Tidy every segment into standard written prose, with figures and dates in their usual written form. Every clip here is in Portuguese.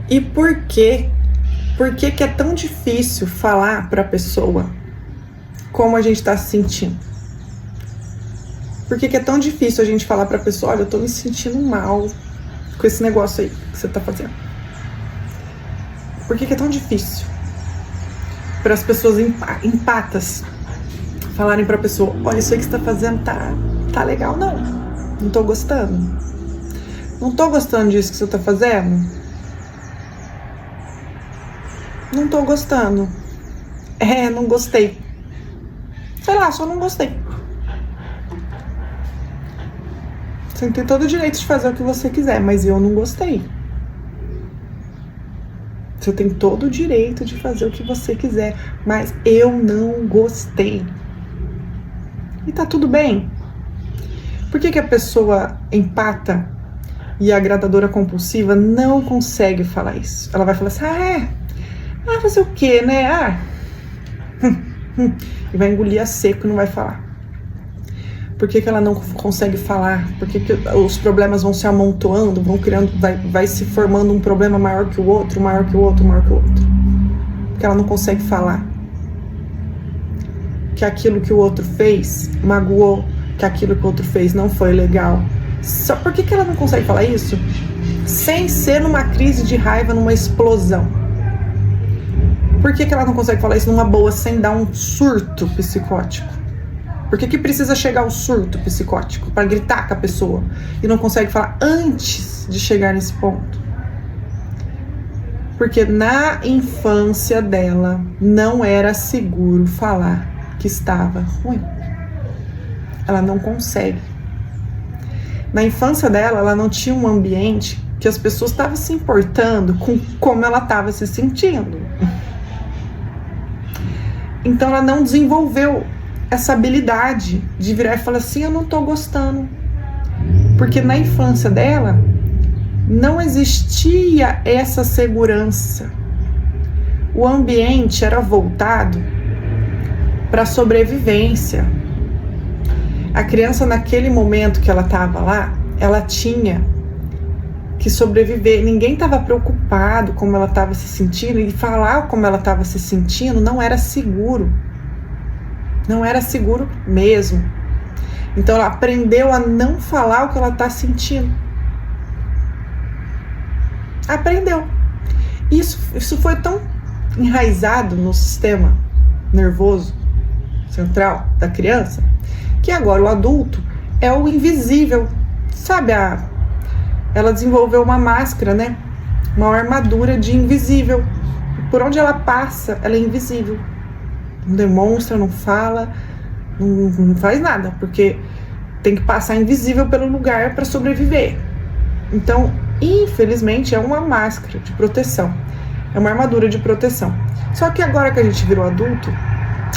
E por quê? Por que que é tão difícil falar para a pessoa como a gente está se sentindo? Por que que é tão difícil a gente falar para a pessoa, olha, eu tô me sentindo mal com esse negócio aí que você tá fazendo? Por que que é tão difícil para as pessoas empatas falarem para a pessoa, olha, isso aí que você tá fazendo tá legal, não tô gostando. Não tô gostando disso que você tá fazendo. Não tô gostando. Não gostei. Sei lá, só não gostei. Você tem todo o direito de fazer o que você quiser, mas eu não gostei. Você tem todo o direito de fazer o que você quiser, mas eu não gostei. E tá tudo bem. Por que que a pessoa empata e a agradadora compulsiva não consegue falar isso? Ela vai falar assim, fazer o quê, né? E vai engolir a seco e não vai falar. Por que que ela não consegue falar? Por que que os problemas vão se amontoando, vão criando, vai se formando um problema maior que o outro, maior que o outro, maior que o outro? Porque ela não consegue falar que aquilo que o outro fez magoou, que aquilo que o outro fez não foi legal. Só por que que ela não consegue falar isso? Sem ser numa crise de raiva, numa explosão. Por que que ela não consegue falar isso numa boa, sem dar um surto psicótico? Por que que precisa chegar ao surto psicótico? Para gritar com a pessoa e não consegue falar antes de chegar nesse ponto? Porque na infância dela não era seguro falar que estava ruim. Ela não consegue. Na infância dela, ela não tinha um ambiente que as pessoas estavam se importando com como ela estava se sentindo. Então ela não desenvolveu essa habilidade de virar e falar assim, eu não tô gostando. Porque na infância dela não existia essa segurança. O ambiente era voltado para a sobrevivência. A criança, naquele momento que ela estava lá, ela tinha que sobreviver. Ninguém estava preocupado como ela estava se sentindo, e falar como ela estava se sentindo não era seguro. Não era seguro mesmo. Então ela aprendeu a não falar o que ela está sentindo. Aprendeu. Isso foi tão enraizado no sistema nervoso central da criança, que agora o adulto é o invisível. Sabe, ela desenvolveu uma máscara, né? Uma armadura de invisível. Por onde ela passa, ela é invisível. Não demonstra, não fala, não faz nada, porque tem que passar invisível pelo lugar para sobreviver. Então, infelizmente, é uma máscara de proteção. É uma armadura de proteção. Só que agora que a gente virou adulto,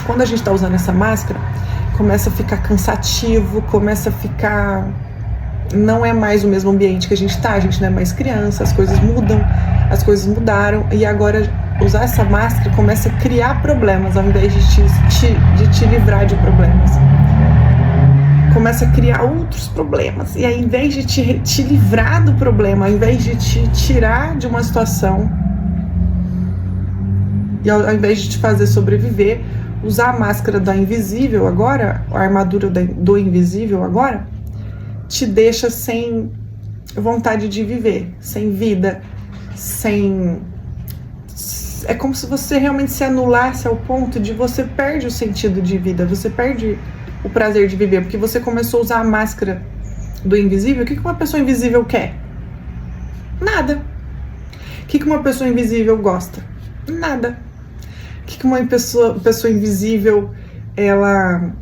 quando a gente está usando essa máscara, começa a ficar cansativo, começa a ficar... Não é mais o mesmo ambiente que a gente não é mais criança, as coisas mudam, as coisas mudaram, e agora usar essa máscara começa a criar problemas, ao invés de te livrar de problemas. Começa a criar outros problemas, e ao invés de te livrar do problema, ao invés de te tirar de uma situação, e ao invés de te fazer sobreviver, usar a máscara da invisível agora, a armadura do invisível agora, te deixa sem vontade de viver, sem vida, sem... É como se você realmente se anulasse ao ponto de você perde o sentido de vida, você perde o prazer de viver, porque você começou a usar a máscara do invisível. O que uma pessoa invisível quer? Nada. O que uma pessoa invisível gosta? Nada. O que uma pessoa invisível ela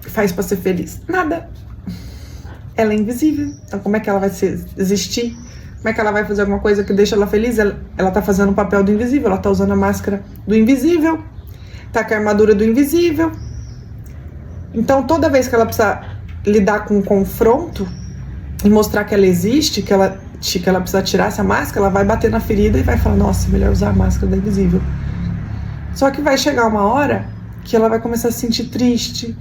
faz para ser feliz? Nada. Ela é invisível, então como é que ela vai existir? Como é que ela vai fazer alguma coisa que deixa ela feliz? Ela tá fazendo o papel do invisível, ela tá usando a máscara do invisível, tá com a armadura do invisível. Então toda vez que ela precisa lidar com um confronto e mostrar que ela existe, que ela precisa tirar essa máscara, ela vai bater na ferida e vai falar, nossa, melhor usar a máscara do invisível. Só que vai chegar uma hora que ela vai começar a se sentir triste,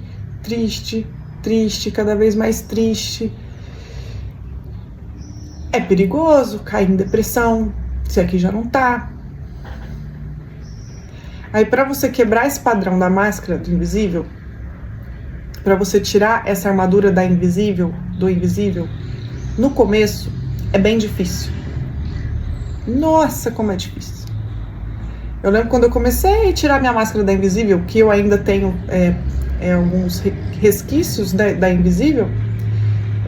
cada vez mais triste. É perigoso cair em depressão, se aqui já não tá. Aí para você quebrar esse padrão da máscara do invisível, para você tirar essa armadura do invisível, no começo é bem difícil. Nossa, como é difícil. Eu lembro quando eu comecei a tirar minha máscara da invisível, que eu ainda tenho alguns resquícios da invisível,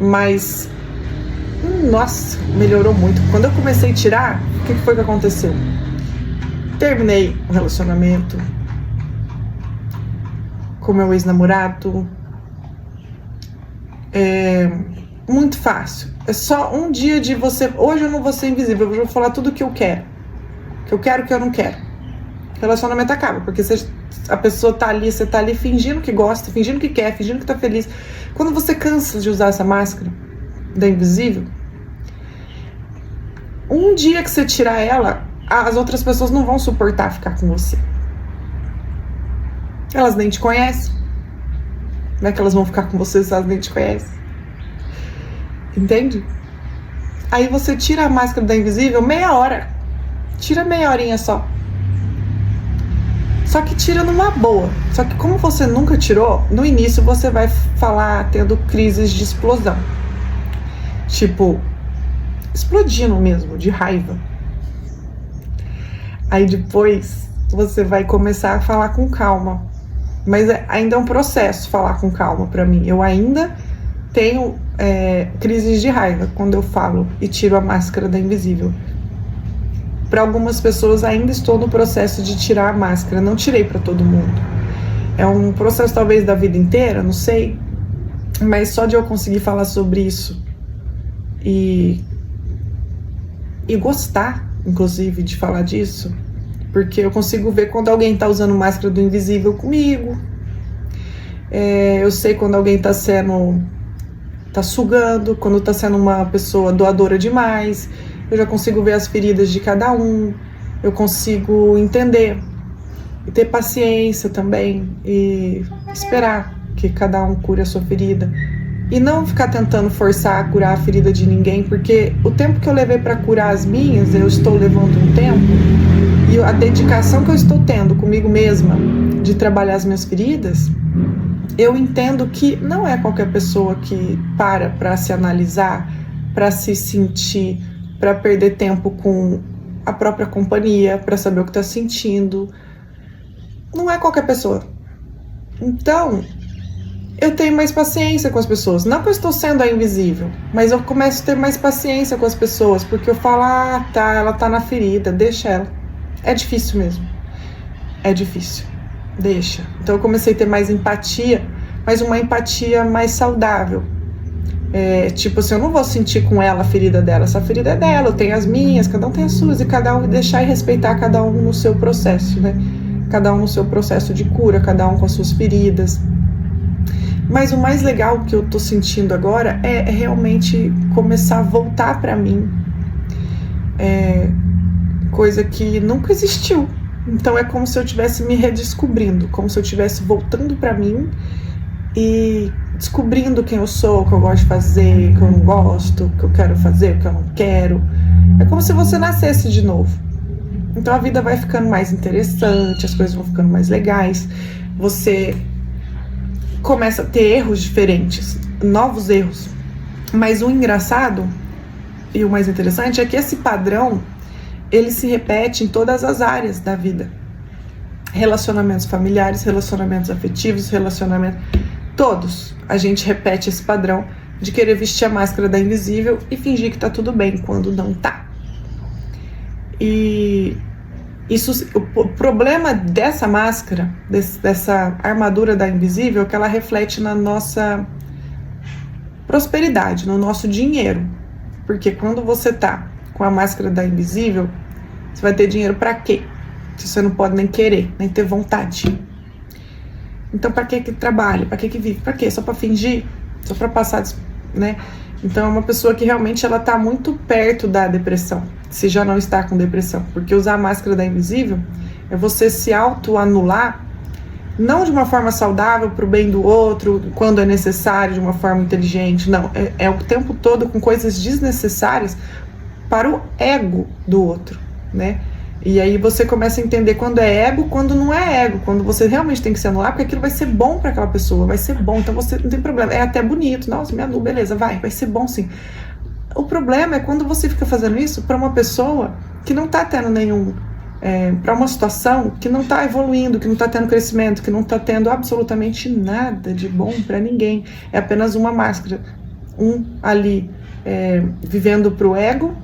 mas nossa, melhorou muito. Quando eu comecei a tirar, o que foi que aconteceu? Terminei o relacionamento com meu ex-namorado. Muito fácil. É só um dia de você. Hoje eu não vou ser invisível, hoje eu vou falar tudo o que eu quero. Que eu quero, que eu não quero. O relacionamento acaba, porque a pessoa tá ali, você tá ali fingindo que gosta, fingindo que quer, fingindo que tá feliz. Quando você cansa de usar essa máscara da invisível, um dia que você tirar ela, as outras pessoas não vão suportar ficar com você. Elas nem te conhecem. Não é que elas vão ficar com você se elas nem te conhecem. Entende? Aí você tira a máscara da invisível meia hora. Tira meia horinha só. Só que tira numa boa. Só que como você nunca tirou, no início você vai falar tendo crises de explosão. Tipo, explodindo mesmo, de raiva. Aí depois você vai começar a falar com calma. Mas ainda é um processo falar com calma pra mim. Eu ainda tenho crises de raiva quando eu falo e tiro a máscara da invisível. Para algumas pessoas ainda estou no processo de tirar a máscara. Não tirei para todo mundo. É um processo talvez da vida inteira, não sei. Mas só de eu conseguir falar sobre isso e gostar, inclusive, de falar disso, porque eu consigo ver quando alguém tá usando máscara do invisível comigo. Eu sei quando alguém tá sugando, quando tá sendo uma pessoa doadora demais. Eu já consigo ver as feridas de cada um. Eu consigo entender e ter paciência também e esperar que cada um cure a sua ferida. E não ficar tentando forçar a curar a ferida de ninguém, porque o tempo que eu levei para curar as minhas, eu estou levando um tempo, e a dedicação que eu estou tendo comigo mesma de trabalhar as minhas feridas, eu entendo que não é qualquer pessoa que para se analisar, para se sentir, para perder tempo com a própria companhia, para saber o que está sentindo. Não é qualquer pessoa. Então, eu tenho mais paciência com as pessoas. Não que eu estou sendo a invisível, mas eu começo a ter mais paciência com as pessoas, porque eu falo, tá, ela tá na ferida, deixa ela. É difícil mesmo. É difícil. Deixa. Então eu comecei a ter mais empatia, mas uma empatia mais saudável. Tipo assim, eu não vou sentir com ela a ferida dela. Essa ferida é dela, eu tenho as minhas, cada um tem as suas, e cada um deixar e respeitar cada um no seu processo, né? Cada um no seu processo de cura, cada um com as suas feridas. Mas o mais legal que eu tô sentindo agora é realmente começar a voltar pra mim. Coisa que nunca existiu. Então é como se eu estivesse me redescobrindo, como se eu estivesse voltando pra mim e descobrindo quem eu sou, o que eu gosto de fazer, o que eu não gosto, o que eu quero fazer, o que eu não quero. É como se você nascesse de novo. Então a vida vai ficando mais interessante, as coisas vão ficando mais legais. Você começa a ter erros diferentes, novos erros. Mas o engraçado e o mais interessante é que esse padrão, ele se repete em todas as áreas da vida. Relacionamentos familiares, relacionamentos afetivos, relacionamentos... Todos. A gente repete esse padrão de querer vestir a máscara da invisível e fingir que tá tudo bem quando não tá. E o problema dessa máscara, dessa armadura da invisível, é que ela reflete na nossa prosperidade, no nosso dinheiro. Porque quando você tá com a máscara da invisível, você vai ter dinheiro pra quê? Se você não pode nem querer, nem ter vontade. Então pra que trabalha? Pra que vive? Pra quê? Só pra fingir? Só pra passar, né? Então é uma pessoa que realmente ela tá muito perto da depressão, se já não está com depressão. Porque usar a máscara da invisível é você se auto-anular, não de uma forma saudável pro bem do outro, quando é necessário, de uma forma inteligente. Não, é o tempo todo com coisas desnecessárias para o ego do outro. né? E aí você começa a entender quando é ego, quando não é ego, quando você realmente tem que se anular, porque aquilo vai ser bom para aquela pessoa, vai ser bom, então você não tem problema, é até bonito, nossa, me anulo, beleza, vai ser bom sim. O problema é quando você fica fazendo isso para uma pessoa que não tá tendo nenhum, para uma situação que não tá evoluindo, que não tá tendo crescimento, que não tá tendo absolutamente nada de bom para ninguém, é apenas uma máscara, um ali vivendo pro ego,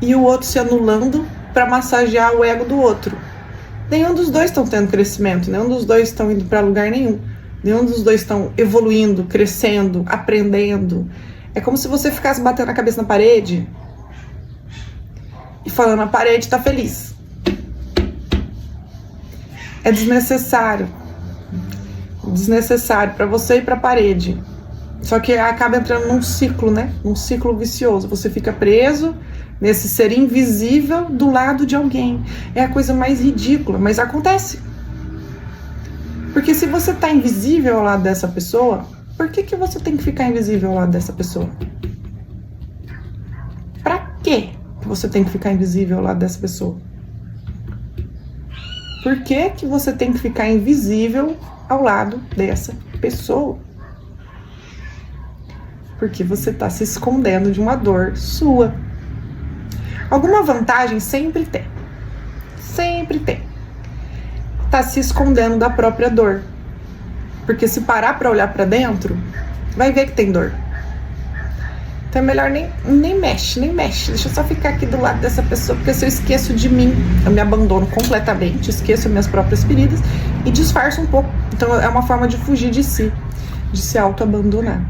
e o outro se anulando para massagear o ego do outro. Nenhum dos dois estão tendo crescimento, nenhum dos dois estão indo para lugar nenhum. Nenhum dos dois estão evoluindo, crescendo, aprendendo. É como se você ficasse batendo a cabeça na parede e falando, a parede tá feliz. É desnecessário. Desnecessário para você e para a parede. Só que acaba entrando num ciclo, né? Num ciclo vicioso. Você fica preso nesse ser invisível do lado de alguém. É a coisa mais ridícula, mas acontece. Porque se você tá invisível ao lado dessa pessoa, por que você tem que ficar invisível ao lado dessa pessoa? Pra quê que você tem que ficar invisível ao lado dessa pessoa? Por que você tem que ficar invisível ao lado dessa pessoa? Porque você tá se escondendo de uma dor sua. Alguma vantagem sempre tem. Sempre tem. Tá se escondendo da própria dor. Porque se parar pra olhar pra dentro, vai ver que tem dor. Então é melhor nem mexe. Deixa eu só ficar aqui do lado dessa pessoa, porque se eu esqueço de mim, eu me abandono completamente, esqueço minhas próprias feridas e disfarço um pouco. Então é uma forma de fugir de si, de se auto-abandonar.